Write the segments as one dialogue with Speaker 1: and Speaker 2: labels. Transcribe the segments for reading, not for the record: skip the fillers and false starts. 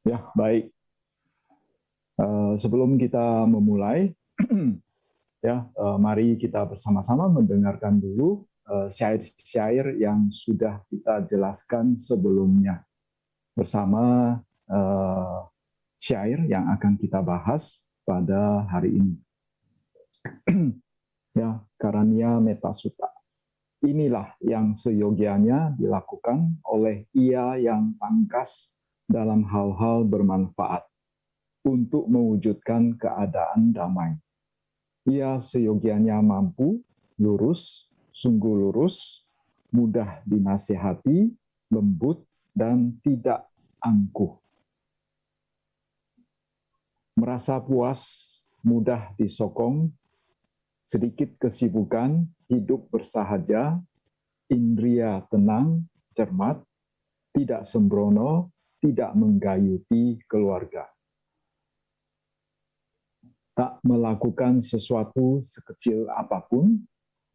Speaker 1: Ya, baik. Sebelum kita memulai, ya, mari kita bersama-sama mendengarkan dulu syair-syair yang sudah kita jelaskan sebelumnya bersama eh, syair yang akan kita bahas pada hari ini. Ya, Karania Metasuta. Inilah yang seyogianya dilakukan oleh ia yang pangkas dalam hal-hal bermanfaat untuk mewujudkan keadaan damai. Ia seyogianya mampu, lurus, sungguh lurus, mudah dinasihati, lembut, dan tidak angkuh. Merasa puas, mudah disokong, sedikit kesibukan, hidup bersahaja, indria tenang, cermat, tidak sembrono, tidak menggayuti keluarga. Tak melakukan sesuatu sekecil apapun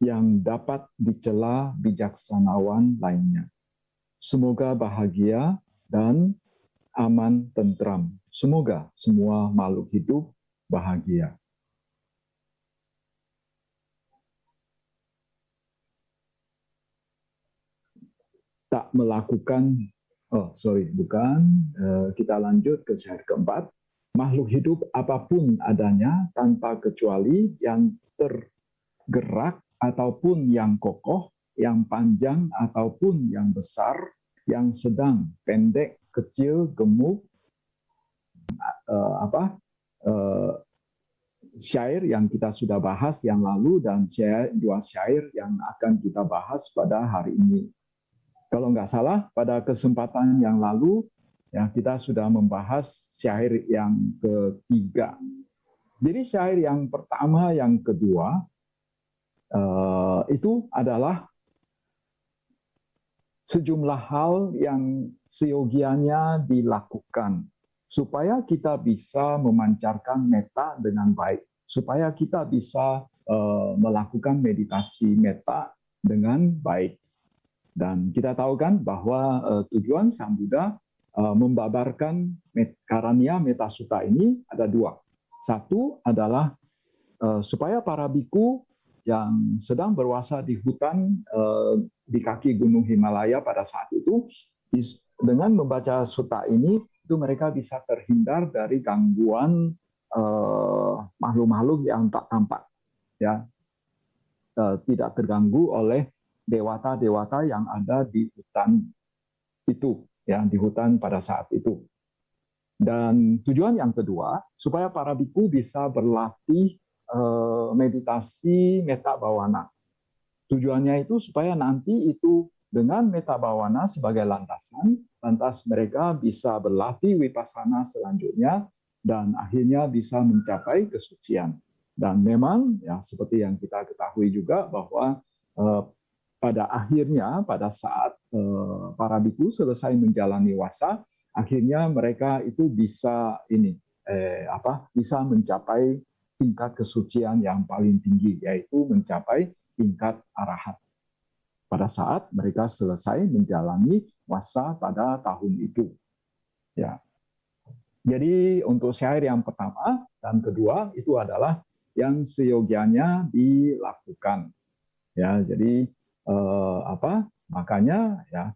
Speaker 1: yang dapat dicela bijaksanawan lainnya. Semoga bahagia dan aman tentram. Semoga semua makhluk hidup bahagia. Tak melakukan, bukan. Kita lanjut ke syair keempat. Makhluk hidup apapun adanya tanpa kecuali yang tergerak ataupun yang kokoh, yang panjang ataupun yang besar, yang sedang, pendek, kecil, gemuk, uh, apa uh, syair yang kita sudah bahas yang lalu dan dua syair yang akan kita bahas pada hari ini. Kalau nggak salah, pada kesempatan yang lalu ya kita sudah membahas syair yang ketiga. Jadi syair yang pertama, yang kedua itu adalah sejumlah hal yang seyogianya dilakukan supaya kita bisa memancarkan meta dengan baik, supaya kita bisa melakukan meditasi meta dengan baik. Dan kita tahu kan bahwa tujuan Sang Buddha membabarkan Karania Metasuta ini ada dua. Satu adalah supaya para biku yang sedang berwasa di hutan di kaki Gunung Himalaya pada saat itu, dengan membaca sutta ini, itu mereka bisa terhindar dari gangguan makhluk-makhluk yang tak tampak, ya, tidak terganggu oleh dewata-dewata yang ada di hutan itu, ya, di hutan pada saat itu. Dan tujuan yang kedua, supaya para biku bisa berlatih meditasi meta bawana. Tujuannya itu supaya nanti itu dengan meta bawana sebagai lantasan, lantas mereka bisa berlatih vipassana selanjutnya dan akhirnya bisa mencapai kesucian. Dan memang ya seperti yang kita ketahui juga bahwa pada akhirnya pada saat para biku selesai menjalani wasa, akhirnya mereka itu bisa bisa mencapai tingkat kesucian yang paling tinggi, yaitu mencapai tingkat arahat pada saat mereka selesai menjalani wasa pada tahun itu. Ya. Jadi untuk syair yang pertama dan kedua itu adalah yang seyogianya dilakukan. Ya, jadi makanya ya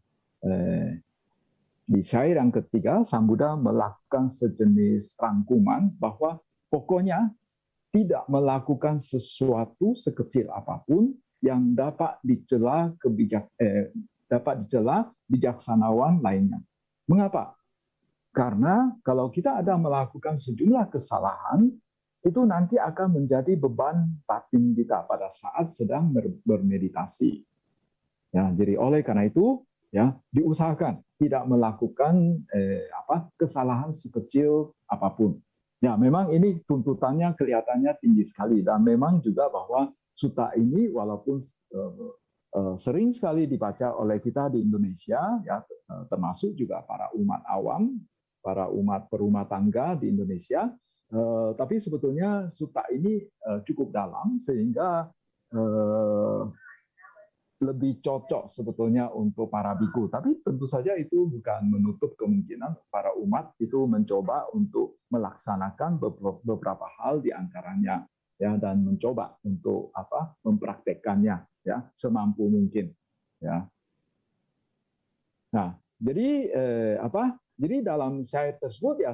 Speaker 1: di syair yang ketiga Sang Buddha melakukan sejenis rangkuman bahwa pokoknya tidak melakukan sesuatu sekecil apapun yang dapat dicela bijaksanawan lainnya. Mengapa? Karena kalau kita ada melakukan sejumlah kesalahan, itu nanti akan menjadi beban batin kita pada saat sedang bermeditasi. Ya, jadi oleh karena itu, ya diusahakan tidak melakukan kesalahan sekecil apapun. Ya, memang ini tuntutannya kelihatannya tinggi sekali dan memang juga bahwa suta ini walaupun sering sekali dibaca oleh kita di Indonesia, ya termasuk juga para umat awam, para umat perumah tangga di Indonesia, tapi sebetulnya suta ini cukup dalam sehingga lebih cocok sebetulnya untuk para biku. Tapi tentu saja itu bukan menutup kemungkinan para umat itu mencoba untuk melaksanakan beberapa hal di antaranya, ya, dan mencoba untuk mempraktekkannya, ya, semampu mungkin, ya. Nah, jadi Jadi dalam syair tersebut ya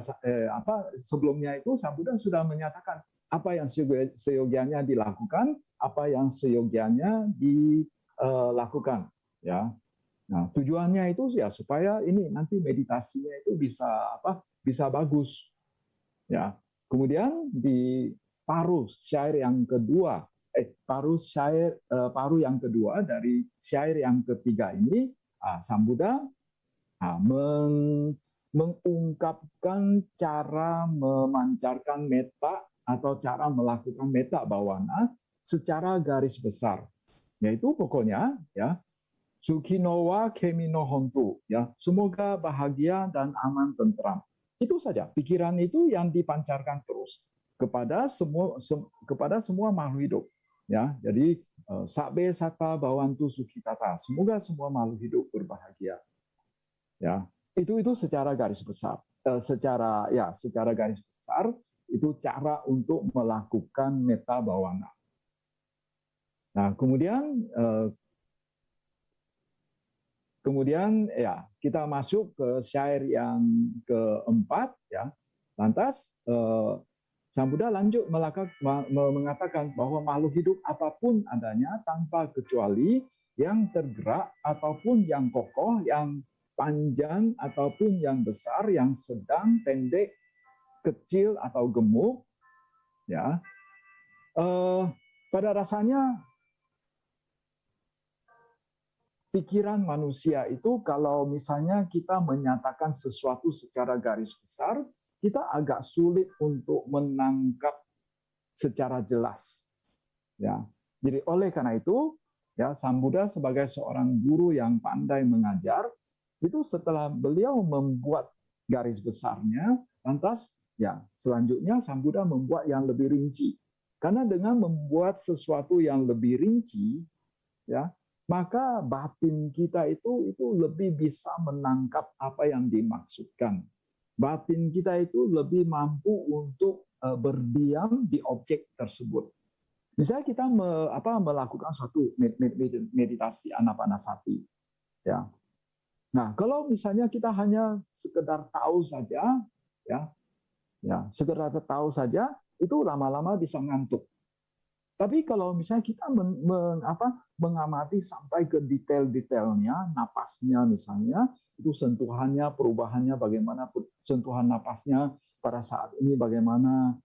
Speaker 1: sebelumnya itu Sang Buddha sudah menyatakan apa yang seyogianya dilakukan, apa yang seyogianya dilakukan, ya. Nah, tujuannya itu ya supaya ini nanti meditasinya itu bisa bagus, ya. Kemudian di syair yang kedua, paruh yang kedua dari syair yang ketiga ini, Sang Buddha mengungkapkan cara memancarkan metta atau cara melakukan metta bawana secara garis besar, yaitu pokoknya ya Sukhinowa Kemino Hontu, ya, semoga bahagia dan aman tentram. Itu saja, pikiran itu yang dipancarkan terus kepada semua makhluk hidup, ya. Jadi sabbe satta bawantu sukhitata, semoga semua makhluk hidup berbahagia, ya. Itu secara garis besar, secara garis besar itu cara untuk melakukan metta bawana. Nah, kemudian ya kita masuk ke syair yang keempat, ya. Lantas Sang Buddha lanjut mengatakan bahwa makhluk hidup apapun adanya tanpa kecuali, yang tergerak ataupun yang kokoh, yang panjang ataupun yang besar, yang sedang, pendek, kecil atau gemuk, ya, pada rasanya pikiran manusia itu kalau misalnya kita menyatakan sesuatu secara garis besar, kita agak sulit untuk menangkap secara jelas, ya. Jadi oleh karena itu, ya, Sang Buddha sebagai seorang guru yang pandai mengajar, itu setelah beliau membuat garis besarnya, lantas ya selanjutnya Sang Buddha membuat yang lebih rinci. Karena dengan membuat sesuatu yang lebih rinci, ya, maka batin kita itu lebih bisa menangkap apa yang dimaksudkan. Batin kita itu lebih mampu untuk berdiam di objek tersebut. Misalnya kita melakukan suatu meditasi anapanasati, ya. Nah, kalau misalnya kita hanya sekedar tahu saja, sekedar tahu saja, itu lama-lama bisa ngantuk. Tapi kalau misalnya kita mengamati sampai ke detail-detailnya, napasnya misalnya, itu sentuhannya, perubahannya bagaimana, sentuhan napasnya pada saat ini bagaimana,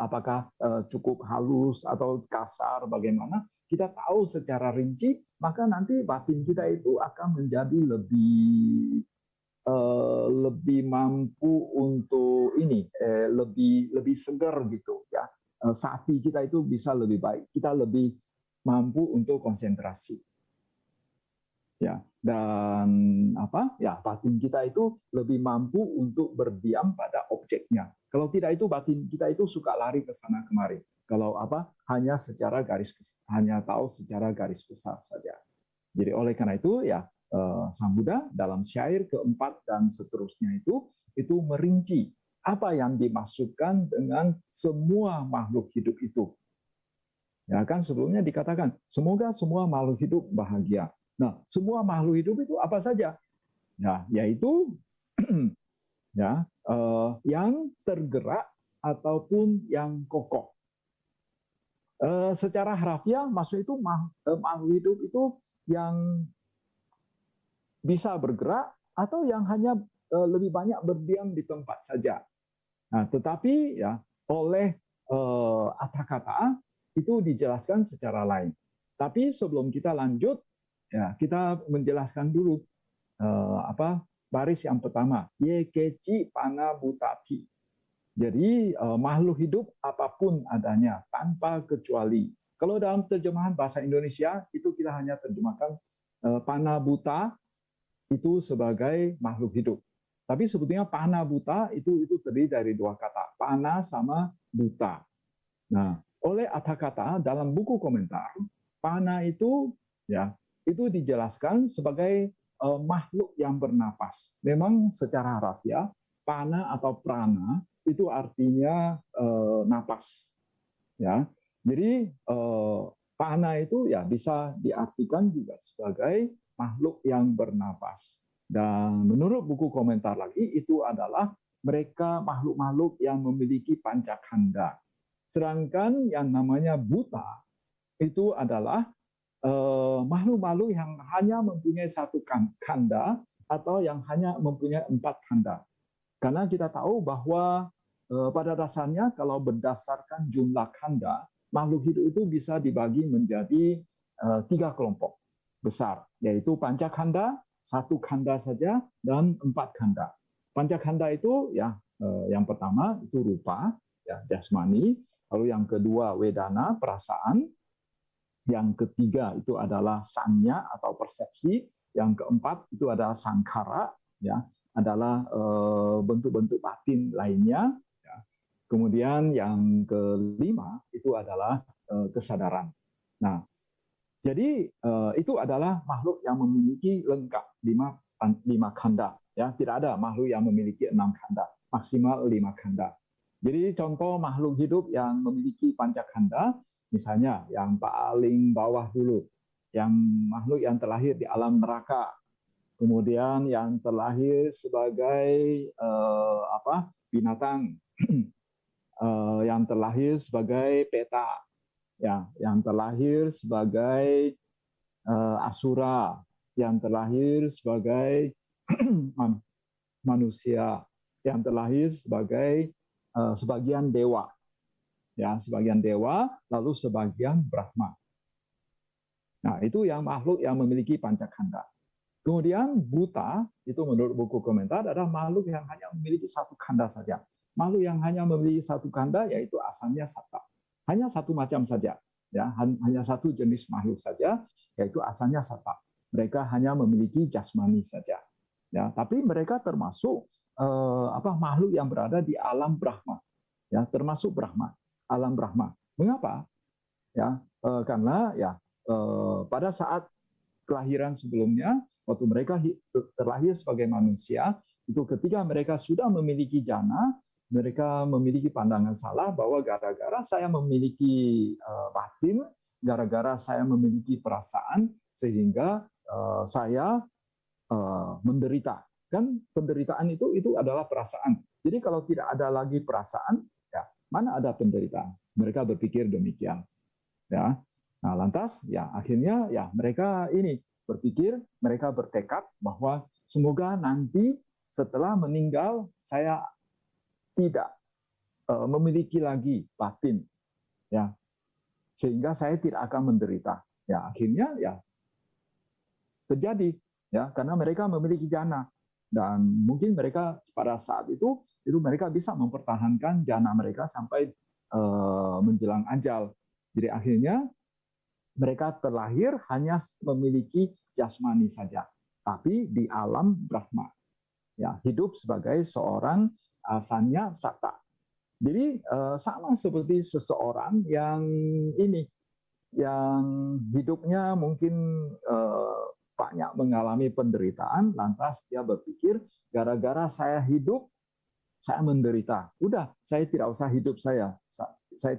Speaker 1: apakah cukup halus atau kasar, bagaimana, kita tahu secara rinci, maka nanti batin kita itu akan menjadi lebih mampu untuk lebih segar gitu, ya. Sati kita itu bisa lebih baik, kita lebih mampu untuk konsentrasi, ya. Dan batin kita itu lebih mampu untuk berdiam pada objeknya. Kalau tidak itu batin kita itu suka lari ke sana kemari. Kalau hanya tahu secara garis besar saja. Jadi oleh karena itu ya Sang Buddha dalam syair keempat dan seterusnya itu merinci apa yang dimaksudkan dengan semua makhluk hidup itu. Ya kan sebelumnya dikatakan semoga semua makhluk hidup bahagia. Nah, semua makhluk hidup itu apa saja? Nah, yaitu yang tergerak ataupun yang kokoh. Secara harafiah maksud itu makhluk hidup itu yang bisa bergerak atau yang hanya lebih banyak berdiam di tempat saja. Nah, tetapi ya oleh Atthakatha itu dijelaskan secara lain. Tapi sebelum kita lanjut, ya kita menjelaskan dulu baris yang pertama, Yekeci Pana Butati. Jadi makhluk hidup apapun adanya tanpa kecuali. Kalau dalam terjemahan bahasa Indonesia itu kita hanya terjemahkan Pana Buta itu sebagai makhluk hidup. Tapi sebetulnya pana buta itu terdiri dari dua kata, pana sama buta. Nah, oleh Atthakatha dalam buku komentar, pana itu ya, itu dijelaskan sebagai makhluk yang bernapas. Memang secara harafiah pana atau prana itu artinya napas, ya. Jadi pana itu ya bisa diartikan juga sebagai makhluk yang bernapas. Dan menurut buku komentar lagi itu adalah mereka makhluk-makhluk yang memiliki pancakanda. Sedangkan yang namanya buta itu adalah makhluk-makhluk yang hanya mempunyai satu kanda atau yang hanya mempunyai 4 kanda. Karena kita tahu bahwa pada dasarnya kalau berdasarkan jumlah kanda, makhluk hidup itu bisa dibagi menjadi 3 kelompok besar, yaitu pancakanda, 1 kanda saja, dan 4 kanda. Pancakanda itu ya yang pertama itu rupa, ya, jasmani, lalu yang kedua wedana, perasaan, yang ketiga itu adalah sanya atau persepsi, yang keempat itu adalah sangkara, ya, adalah bentuk-bentuk batin lainnya. Ya. Kemudian yang kelima itu adalah kesadaran. Nah, jadi itu adalah makhluk yang memiliki lengkap lima kanda. Ya, tidak ada makhluk yang memiliki 6 kanda, maksimal 5 kanda. Jadi contoh makhluk hidup yang memiliki pancakanda, misalnya yang paling bawah dulu, yang makhluk yang terlahir di alam neraka, kemudian yang terlahir sebagai binatang, yang terlahir sebagai peta, ya, yang terlahir sebagai asura, yang terlahir sebagai manusia, yang terlahir sebagai sebagian dewa, ya, sebagian dewa, lalu sebagian Brahma. Nah, itu yang makhluk yang memiliki pancakanda. Kemudian buta, itu menurut buku komentar, adalah makhluk yang hanya memiliki 1 kanda saja. Makhluk yang hanya memiliki 1 kanda, yaitu asalnya satta. Hanya 1 macam saja, ya, hanya 1 jenis makhluk saja, yaitu asalnya satta. Mereka hanya memiliki jasmani saja. Ya, tapi mereka termasuk makhluk yang berada di alam Brahma, ya, termasuk Brahma, alam Brahma. Mengapa? Ya, karena ya pada saat kelahiran sebelumnya, waktu mereka terlahir sebagai manusia, itu ketika mereka sudah memiliki jana, mereka memiliki pandangan salah bahwa gara-gara saya memiliki batin, gara-gara saya memiliki perasaan, sehingga saya menderita. Kan penderitaan itu adalah perasaan. Jadi kalau tidak ada lagi perasaan, ya mana ada penderitaan? Mereka berpikir demikian. Ya. Nah, lantas ya akhirnya ya mereka ini berpikir, mereka bertekad bahwa semoga nanti setelah meninggal saya tidak memiliki lagi batin, ya, sehingga saya tidak akan menderita. Ya, akhirnya ya terjadi, ya, karena mereka memiliki jana, dan mungkin mereka pada saat itu mereka bisa mempertahankan jana mereka sampai menjelang ajal. Jadi akhirnya mereka terlahir hanya memiliki jasmani saja, tapi di alam Brahma, ya, hidup sebagai seorang sanya satta. Jadi sama seperti seseorang yang ini, yang hidupnya mungkin banyak mengalami penderitaan, lantas dia berpikir gara-gara saya hidup, saya menderita. Udah, saya tidak usah hidup saya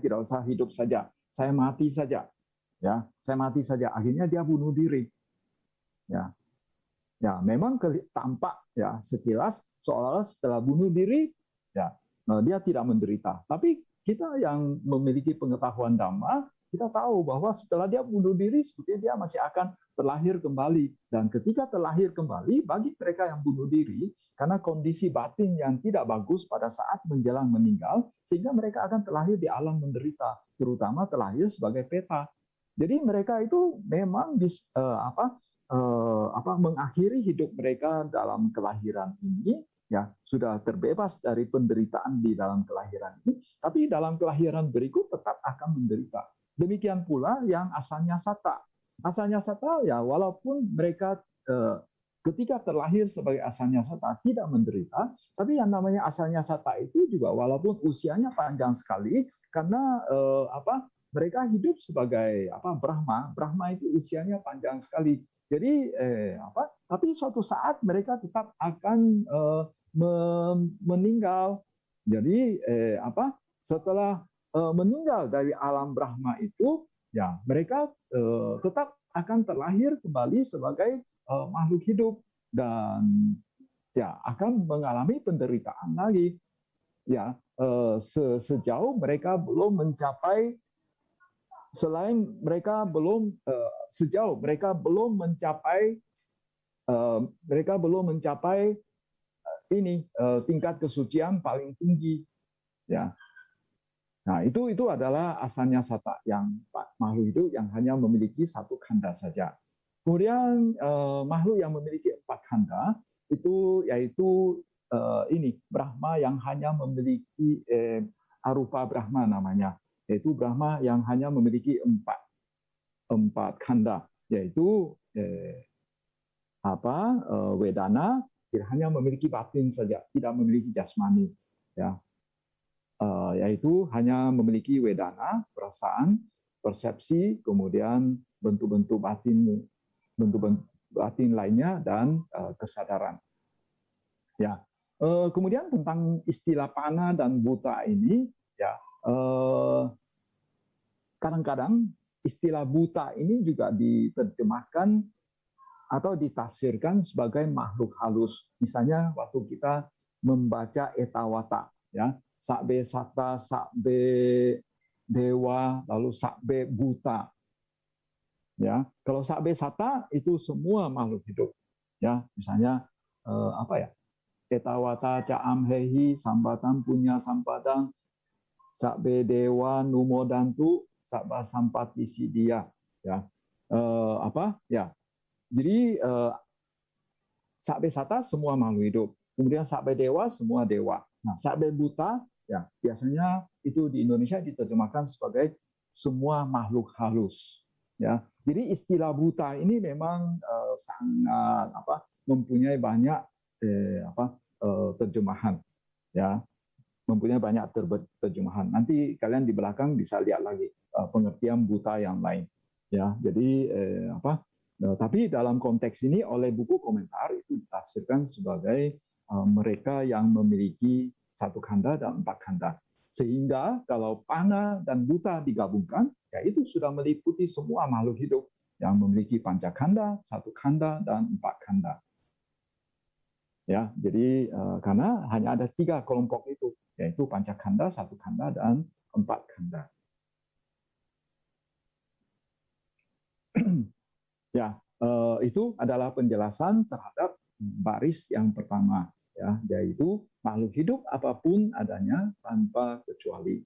Speaker 1: tidak usah hidup saja, saya mati saja. Ya, saya mati saja. Akhirnya dia bunuh diri. Ya, ya, memang tampak ya sekilas seolah-olah setelah bunuh diri, ya, dia tidak menderita. Tapi kita yang memiliki pengetahuan Dhamma, kita tahu bahwa setelah dia bunuh diri, sebetulnya dia masih akan terlahir kembali. Dan ketika terlahir kembali, bagi mereka yang bunuh diri, karena kondisi batin yang tidak bagus pada saat menjelang meninggal, sehingga mereka akan terlahir di alam menderita, terutama terlahir sebagai peta. Jadi mereka itu memang mengakhiri hidup mereka dalam kelahiran ini, ya, sudah terbebas dari penderitaan di dalam kelahiran ini, tapi dalam kelahiran berikut tetap akan menderita. Demikian pula yang asalnya satta. Asalnya satta, ya, walaupun mereka ketika terlahir sebagai asalnya satta tidak menderita, tapi yang namanya asalnya satta itu juga walaupun usianya panjang sekali, karena mereka hidup sebagai apa Brahma. Brahma itu usianya panjang sekali. Jadi tapi suatu saat mereka tetap akan meninggal. Jadi setelah meninggal dari alam Brahma itu, ya mereka tetap akan terlahir kembali sebagai makhluk hidup dan ya akan mengalami penderitaan lagi. Ya, sejauh mereka belum mencapai sejauh mereka belum mencapai ini tingkat kesucian paling tinggi, ya. Nah, itu adalah asalnya sata, yang makhluk hidup yang hanya memiliki satu khanda saja. Kemudian makhluk yang memiliki 4 khanda itu yaitu ini Brahma yang hanya memiliki arupa Brahma namanya, yaitu Brahma yang hanya memiliki 4 khanda, yaitu Vedana, hanya memiliki batin saja, tidak memiliki jasmani, ya. Yaitu hanya memiliki Vedana, perasaan, persepsi, kemudian bentuk-bentuk batin lainnya, dan kesadaran. Ya, kemudian tentang istilah pana dan buta ini, ya kadang-kadang istilah buta ini juga diterjemahkan atau ditafsirkan sebagai makhluk halus. Misalnya waktu kita membaca etawata, ya, sakbe sata, sakbe dewa, lalu sakbe buta. Ya, kalau sakbe sata itu semua makhluk hidup. Ya, misalnya etawata caam hehi sambatan punya sampadang sakbe dewa numodantu sabba sampati sidia. Ya, ya. Jadi sakbe sata semua makhluk hidup. Kemudian sakbe dewa semua dewa. Nah, sakbe buta ya biasanya itu di Indonesia diterjemahkan sebagai semua makhluk halus. Ya, jadi istilah buta ini memang sangat mempunyai banyak terjemahan. Ya, mempunyai banyak terjemahan. Nanti kalian di belakang bisa lihat lagi pengertian buta yang lain. Ya, jadi tapi dalam konteks ini oleh buku komentar itu ditafsirkan sebagai mereka yang memiliki 1 khanda dan 4 khanda. Sehingga kalau pana dan buta digabungkan, ya itu sudah meliputi semua makhluk hidup yang memiliki panca khanda, 1 khanda, dan 4 khanda. Ya, jadi karena hanya ada 3 kelompok itu, yaitu panca khanda, 1 khanda, dan 4 khanda. Ya, itu adalah penjelasan terhadap baris yang pertama, ya, yaitu makhluk hidup apapun adanya tanpa kecuali.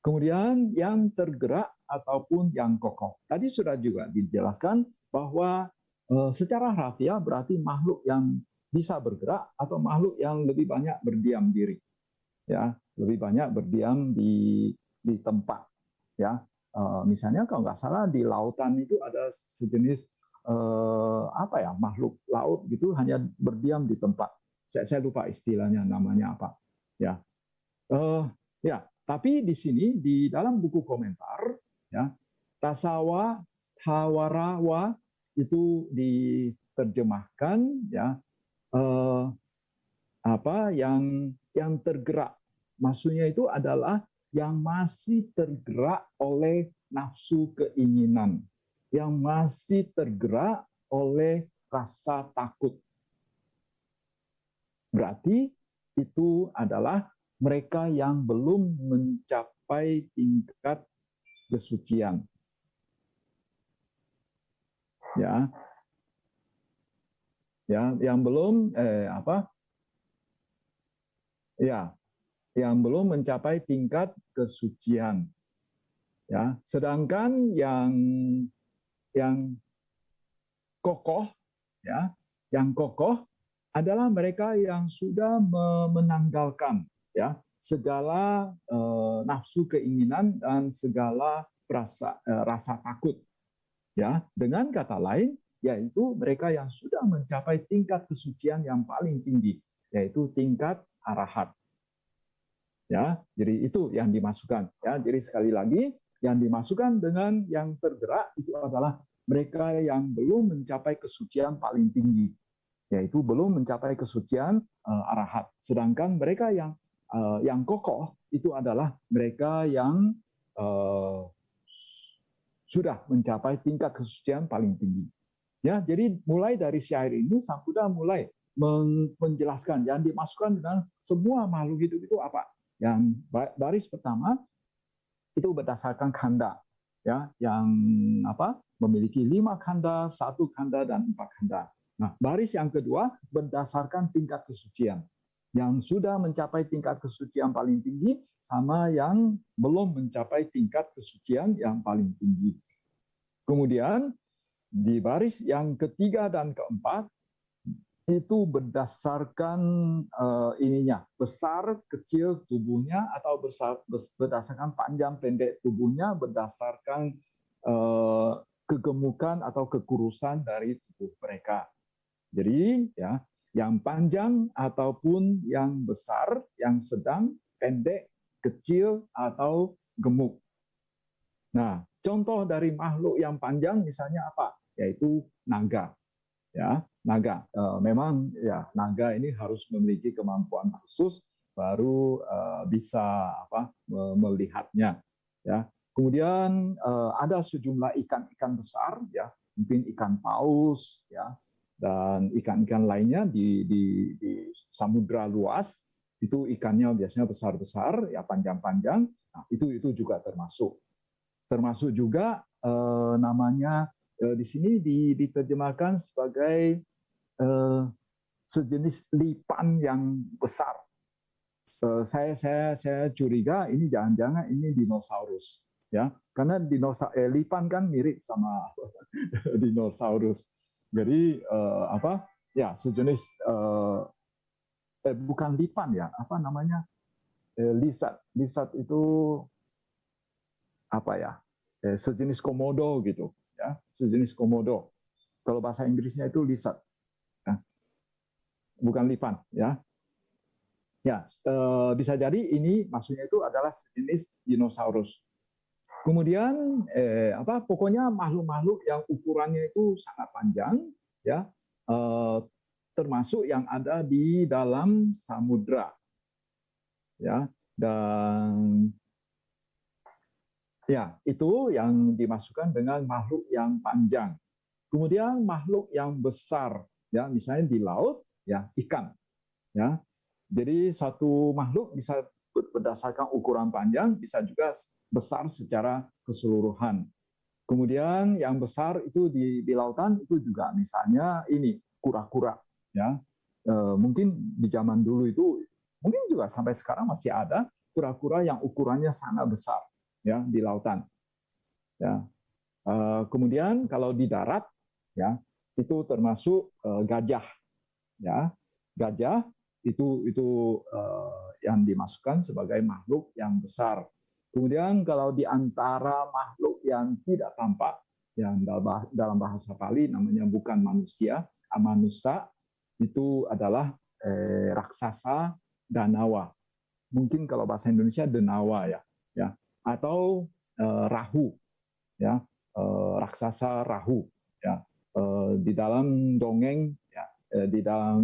Speaker 1: Kemudian yang tergerak ataupun yang kokoh. Tadi sudah juga dijelaskan bahwa secara harfiah berarti makhluk yang bisa bergerak atau makhluk yang lebih banyak berdiam diri, ya, lebih banyak berdiam di tempat, ya. Misalnya kalau nggak salah di lautan itu ada sejenis makhluk laut gitu hanya berdiam di tempat. Saya lupa istilahnya namanya apa. Ya, ya. Tapi di sini di dalam buku komentar, ya, tasawa, hawarawa itu diterjemahkan, ya, yang tergerak. Maksudnya itu adalah yang masih tergerak oleh nafsu keinginan, yang masih tergerak oleh rasa takut. Berarti itu adalah mereka yang belum mencapai tingkat kesucian. Ya. Ya, yang belum yang belum mencapai tingkat kesucian. Ya, sedangkan yang kokoh, ya, yang kokoh adalah mereka yang sudah menanggalkan, ya, segala nafsu keinginan dan segala rasa takut. Ya, dengan kata lain, yaitu mereka yang sudah mencapai tingkat kesucian yang paling tinggi, yaitu tingkat arahat. Ya, jadi itu yang dimasukkan. Ya, jadi sekali lagi Yang dimasukkan dengan yang tergerak itu adalah mereka yang belum mencapai kesucian paling tinggi, yaitu belum mencapai kesucian arahat. Sedangkan mereka yang kokoh itu adalah mereka yang uh, sudah mencapai tingkat kesucian paling tinggi. Ya, jadi mulai dari syair ini Sang Buddha mulai menjelaskan yang dimasukkan dengan semua makhluk hidup itu apa. Yang baris pertama itu berdasarkan khanda, ya, yang memiliki 5 khanda, 1 khanda dan 4 khanda. Nah, baris yang kedua berdasarkan tingkat kesucian. Yang sudah mencapai tingkat kesucian paling tinggi sama yang belum mencapai tingkat kesucian yang paling tinggi. Kemudian di baris yang ketiga dan keempat itu berdasarkan besar kecil tubuhnya atau berdasarkan panjang pendek tubuhnya, berdasarkan kegemukan atau kekurusan dari tubuh mereka. Jadi ya, yang panjang ataupun yang besar, yang sedang, pendek, kecil atau gemuk. Nah, contoh dari makhluk yang panjang misalnya apa? Yaitu naga. Ya, naga. Memang ya naga ini harus memiliki kemampuan khusus baru bisa melihatnya. Ya. Kemudian ada sejumlah ikan-ikan besar, ya, mungkin ikan paus, ya, dan ikan-ikan lainnya di samudra luas itu ikannya biasanya besar-besar, ya, panjang-panjang. Nah, itu juga termasuk juga namanya di sini diterjemahkan sebagai sejenis lipan yang besar. Saya curiga ini jangan-jangan ini dinosaurus, ya, karena lipan kan mirip sama dinosaurus. Jadi ya, sejenis bukan lipan, ya, apa namanya, lizard itu apa ya, sejenis komodo gitu, ya, sejenis komodo. Kalau bahasa Inggrisnya itu lizard, ya, bukan lipan, ya. Ya, bisa jadi ini maksudnya itu adalah sejenis dinosaurus. Kemudian pokoknya makhluk-makhluk yang ukurannya itu sangat panjang, ya, termasuk yang ada di dalam samudra, ya, dan ya, itu yang dimasukkan dengan makhluk yang panjang. Kemudian makhluk yang besar, ya, misalnya di laut, ya, ikan, ya. Jadi suatu makhluk bisa berdasarkan ukuran panjang, bisa juga besar secara keseluruhan. Kemudian yang besar itu di lautan itu juga misalnya ini kura-kura, ya. Mungkin di zaman dulu itu mungkin juga sampai sekarang masih ada kura-kura yang ukurannya sangat besar, ya, di lautan. Ya. Kemudian kalau di darat, ya, itu termasuk gajah, ya. Gajah itu yang dimasukkan sebagai makhluk yang besar. Kemudian kalau di antara makhluk yang tidak tampak, yang dalam bahasa Pali namanya bukan manusia, amanusa, itu adalah raksasa danawa. Mungkin kalau bahasa Indonesia denawa, ya, atau rahu, ya, raksasa rahu, ya. Di dalam dongeng, ya, di dalam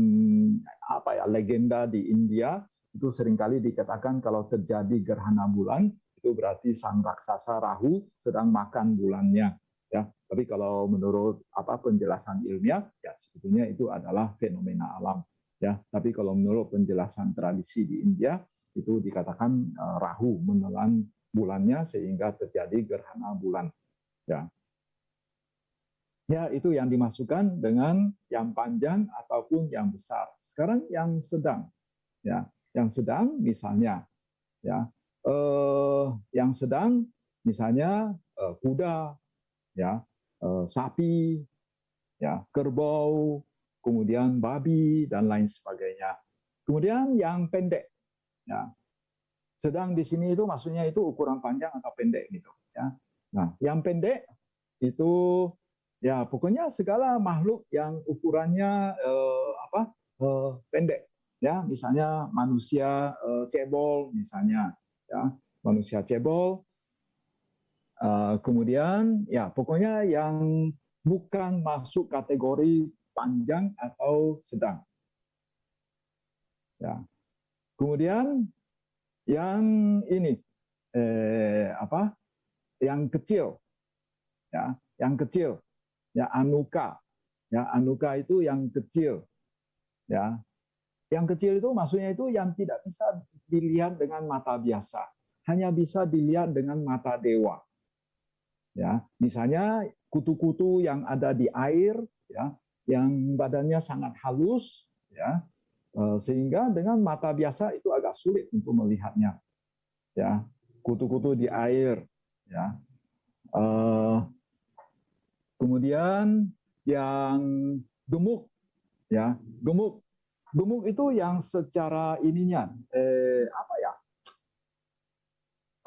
Speaker 1: legenda di India itu seringkali dikatakan kalau terjadi gerhana bulan itu berarti sang raksasa rahu sedang makan bulannya, ya. Tapi kalau menurut penjelasan ilmiah, ya, sebetulnya itu adalah fenomena alam, ya. Tapi kalau menurut penjelasan tradisi di India itu dikatakan rahu menelan bulannya sehingga terjadi gerhana bulan, ya. Ya, itu yang dimasukkan dengan yang panjang ataupun yang besar. Sekarang yang sedang, ya, yang sedang misalnya, ya, yang sedang misalnya kuda, ya, sapi, ya, kerbau, kemudian babi dan lain sebagainya. Kemudian yang pendek, ya, sedang di sini itu maksudnya itu ukuran panjang atau pendek gitu, ya. Nah, yang pendek itu ya pokoknya segala makhluk yang ukurannya pendek, ya, misalnya manusia cebol misalnya, ya, manusia cebol Kemudian ya pokoknya yang bukan masuk kategori panjang atau sedang. Ya. Kemudian yang ini apa? Yang kecil, ya, yang kecil, ya anuka, ya anuka itu yang kecil, ya. Yang kecil itu maksudnya itu yang tidak bisa dilihat dengan mata biasa, hanya bisa dilihat dengan mata dewa. Ya, misalnya kutu-kutu yang ada di air, ya, yang badannya sangat halus, ya, sehingga dengan mata biasa itu agak sulit untuk melihatnya. Ya, kutu-kutu di air, ya. Kemudian yang gemuk, ya, gemuk, gemuk itu yang secara ininya, apa ya?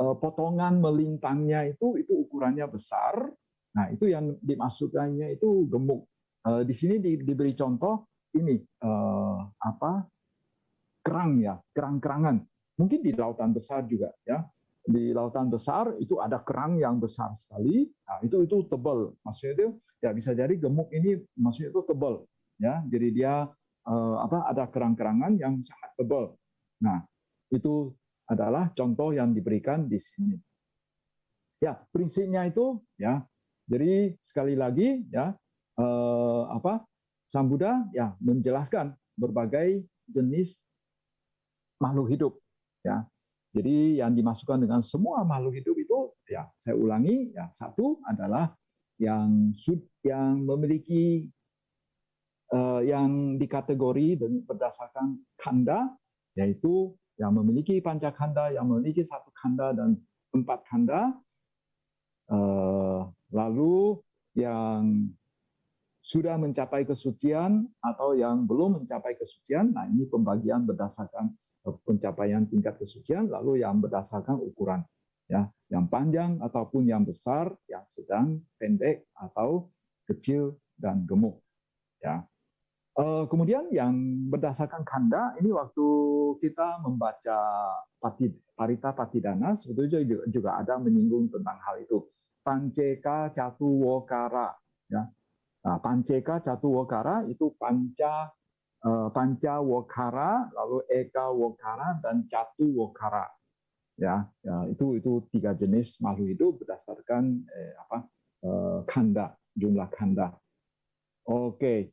Speaker 1: Potongan melintangnya itu ukurannya besar. Nah, itu yang dimasukkannya itu gemuk. Di sini diberi contoh ini apa? Kerang ya, kerang-kerangan. Mungkin di lautan besar juga ya. Di lautan besar itu ada kerang yang besar sekali. Nah, itu tebal. Maksudnya itu ya bisa jadi gemuk ini maksudnya itu tebal ya. Jadi dia apa ada kerang-kerangan yang sangat tebal. Nah, itu adalah contoh yang diberikan di sini. Ya, prinsipnya itu ya. Jadi sekali lagi ya apa Sang Buddha ya menjelaskan berbagai jenis makhluk hidup ya. Jadi yang dimasukkan dengan semua makhluk hidup itu ya saya ulangi ya satu adalah yang memiliki yang dikategori dan berdasarkan kanda yaitu yang memiliki pancakanda, yang memiliki satu kanda dan empat kanda. Lalu yang sudah mencapai kesucian atau yang belum mencapai kesucian. Nah, ini pembagian berdasarkan pencapaian tingkat kesucian, lalu yang berdasarkan ukuran, ya, yang panjang ataupun yang besar, yang sedang, pendek atau kecil dan gemuk, ya. Kemudian yang berdasarkan kanda ini waktu kita membaca Parita Patidana sebetulnya juga ada menyinggung tentang hal itu. Panceka Catuwokara, ya. Nah, Panceka Catuwokara itu panca wokara, lalu eka wokara dan catu wokara. Ya, itu tiga jenis makhluk hidup berdasarkan kanda, jumlah kanda. Oke.